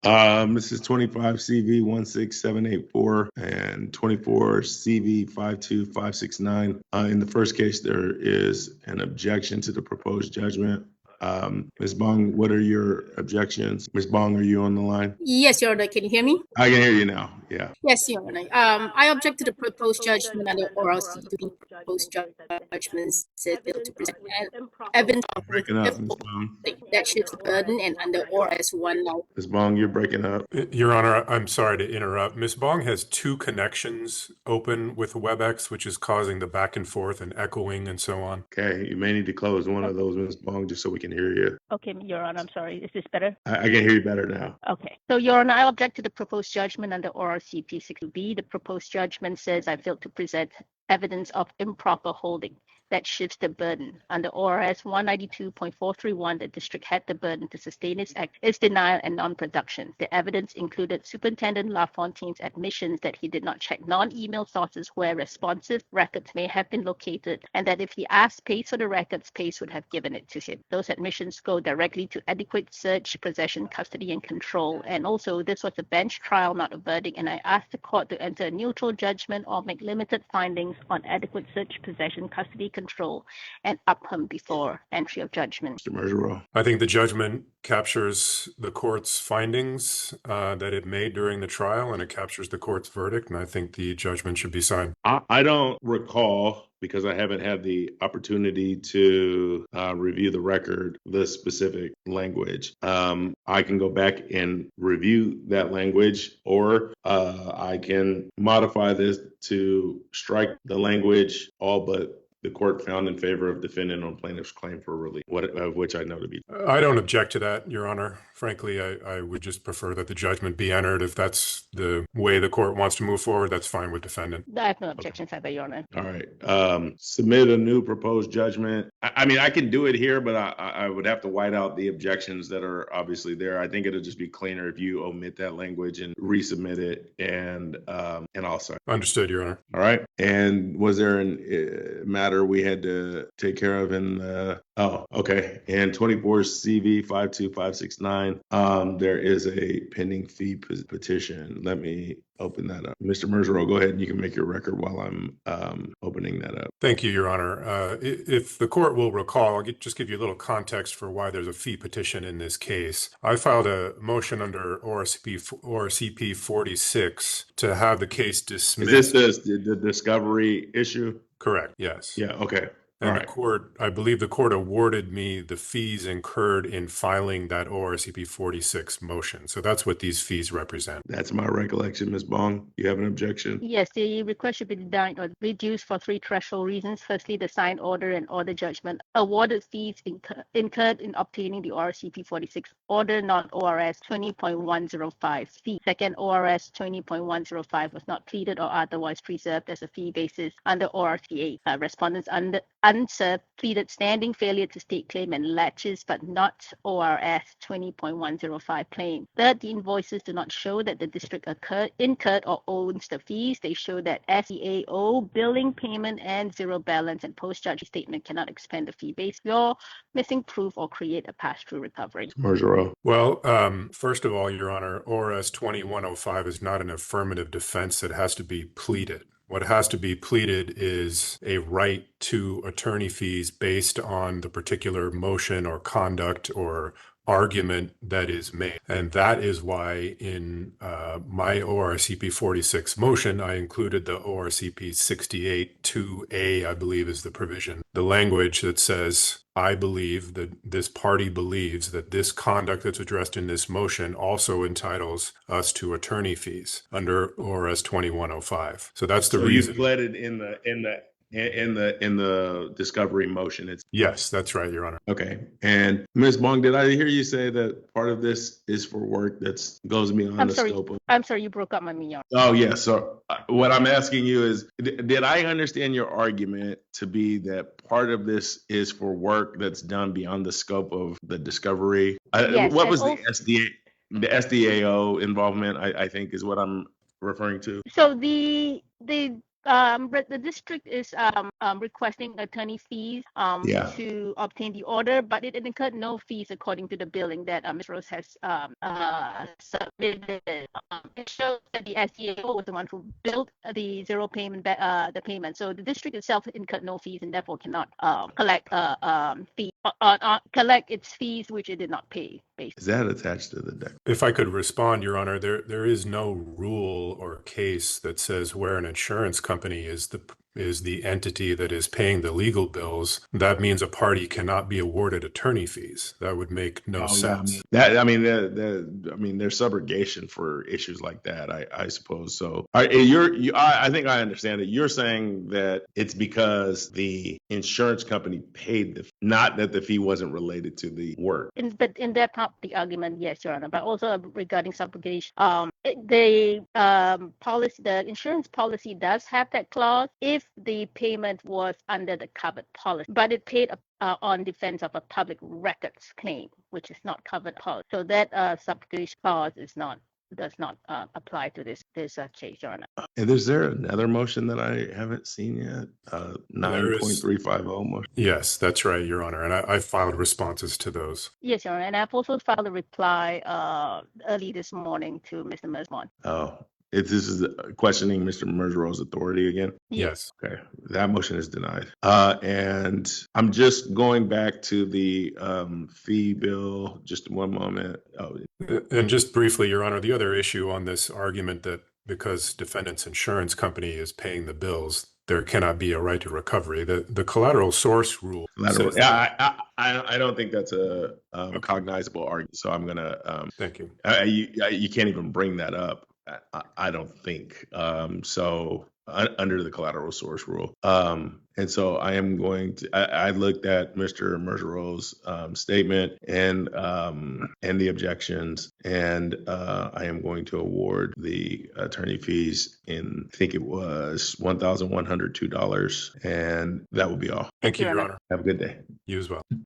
This is 25 CV 16784 and 24 CV 52569. In the first case, there is an objection to the proposed judgment. Ms. Bong, what are your objections? Ms. Bong, are you on the line? Yes, Your Honor. Can you hear me? I can hear you now. Yeah. Yes, Your Honor. I object to the proposed judgment under oral to the proposed judgment said to present evidence of Breaking up, Ms. Bong. that shifts the burden and under ORS 1 now. Ms. Bong, you're breaking up. Your Honor, I'm sorry to interrupt. Ms. Bong has two connections open with WebEx, which is causing the back and forth and echoing and so on. Okay, you may need to close one of those, Ms. Bong, just so we can hear you. Okay, Your Honor, I'm sorry. Is this better? I can hear you better now. Okay. So, Your Honor, I object to the proposed judgment under ORCP 60B. The proposed judgment says I failed to present evidence of improper holding that shifts the burden. Under ORS 192.431, the district had the burden to sustain its denial and non-production. The evidence included Superintendent LaFontaine's admissions that he did not check non-email sources where responsive records may have been located, and that if he asked Pace for the records, Pace would have given it to him. Those admissions go directly to adequate search, possession, custody, and control. And also, this was a bench trial, not a verdict, and I asked the court to enter a neutral judgment or make limited findings on adequate search, possession, custody, control, and uphold before entry of judgment. Mr. Mergereau. I think the judgment captures the court's findings that it made during the trial, and it captures the court's verdict, and I think the judgment should be signed. I don't recall, because I haven't had the opportunity to review the record, the specific language. I can go back and review that language, or I can modify this to strike the language all but the court found in favor of defendant on plaintiff's claim for relief, of which I know to be. I don't object to that, Your Honor. Frankly, I would just prefer that the judgment be entered. If that's the way the court wants to move forward, that's fine with defendant. I have no objections either, Your Honor. All right. Submit a new proposed judgment. I mean, I can do it here, but I would have to white out the objections that are obviously there. I think it'll just be cleaner if you omit that language and resubmit it, and I'll sign. Understood, Your Honor. All right. And was there a matter we had to take care of in the... Oh, okay. And 24 CV 52569, there is a pending fee petition. Let me open that up. Mr. Mergereau, go ahead and you can make your record while I'm opening that up. Thank you, Your Honor. If the court will recall, I'll just give you a little context for why there's a fee petition in this case. I filed a motion under ORCP 46 to have the case dismissed. Is this the discovery issue? Correct, yes. Yeah, okay. And right. The court, I believe the court awarded me the fees incurred in filing that ORCP 46 motion. So that's what these fees represent. That's my recollection, Ms. Bong. You have an objection? Yes, the request should be denied or reduced for three threshold reasons. Firstly, the signed order and order judgment awarded fees incurred in obtaining the ORCP 46 order, not ORS 20.105 fee. Second, ORS 20.105 was not pleaded or otherwise preserved as a fee basis under ORCA. Respondents unserved pleaded standing failure to state claim and latches, but not ORS 20.105 claim. Third, the invoices do not show that the district incurred or owns the fees. They show that SEAO, billing payment, and zero balance and post-judge statement cannot expend the fee base. You're missing proof or create a pass-through recovery. Mergereau. Well, first of all, Your Honor, ORS 2105 is not an affirmative defense that has to be pleaded. What has to be pleaded is a right to attorney fees based on the particular motion or conduct or argument that is made. And that is why in my ORCP 46 motion, I included the ORCP 68 2A, I believe is the provision, the language that says, I believe that this party believes that this conduct that's addressed in this motion also entitles us to attorney fees under ORS 2105. So that's the reason. You pled it in the discovery motion. Yes, that's right, Your Honor. Okay. And Ms. Bong, did I hear you say that part of this is for work that goes beyond the scope of... I'm sorry, you broke up my meaning. Oh, yeah. So what I'm asking you is, did I understand your argument to be that part of this is for work that's done beyond the scope of the discovery? Yes, what was the SDAO involvement, I think is what I'm referring to? So the The district is requesting attorney fees Yeah. to obtain the order, but it incurred no fees according to the billing that Ms. Rose has submitted. It shows that the SDAO was the one who billed the zero payment, the payment. So the district itself incurred no fees and therefore cannot collect collect its fees, which it did not pay. Is that attached to the deck? If I could respond, Your Honor, there is no rule or case that says where an insurance company is the entity that is paying the legal bills. That means a party cannot be awarded attorney fees. That would make no sense. There's subrogation for issues like that, I suppose. So I think I understand it. You're saying that it's because the insurance company paid not that the fee wasn't related to the work. But in that part of the argument, yes, Your Honor. But also regarding subrogation, the insurance policy does have that clause if the payment was under the covered policy, but it paid on defense of a public records claim, which is not covered policy. So that subrogation clause does not apply to this case, Your Honor. And is there another motion that I haven't seen yet? 9.350 motion. Yes, that's right, Your Honor. And I filed responses to those. Yes, Your Honor. And I've also filed a reply early this morning to Mr. Mersmont. Oh, this is questioning Mr. Mergero's authority again? Yes. Okay, that motion is denied. And I'm just going back to the fee bill. Just one moment. And just briefly, Your Honor, the other issue on this argument that because defendant's insurance company is paying the bills, there cannot be a right to recovery. The collateral source rule. I don't think that's a cognizable argument. So I'm gonna. Thank you. You can't even bring that up. I don't think so. Under the collateral source rule. And so I am going to, I looked at Mr. Mergero's statement and the objections, and I am going to award the attorney fees in, I think it was $1,102, and that will be all. Thank you, Your Honor. Have a good day. You as well.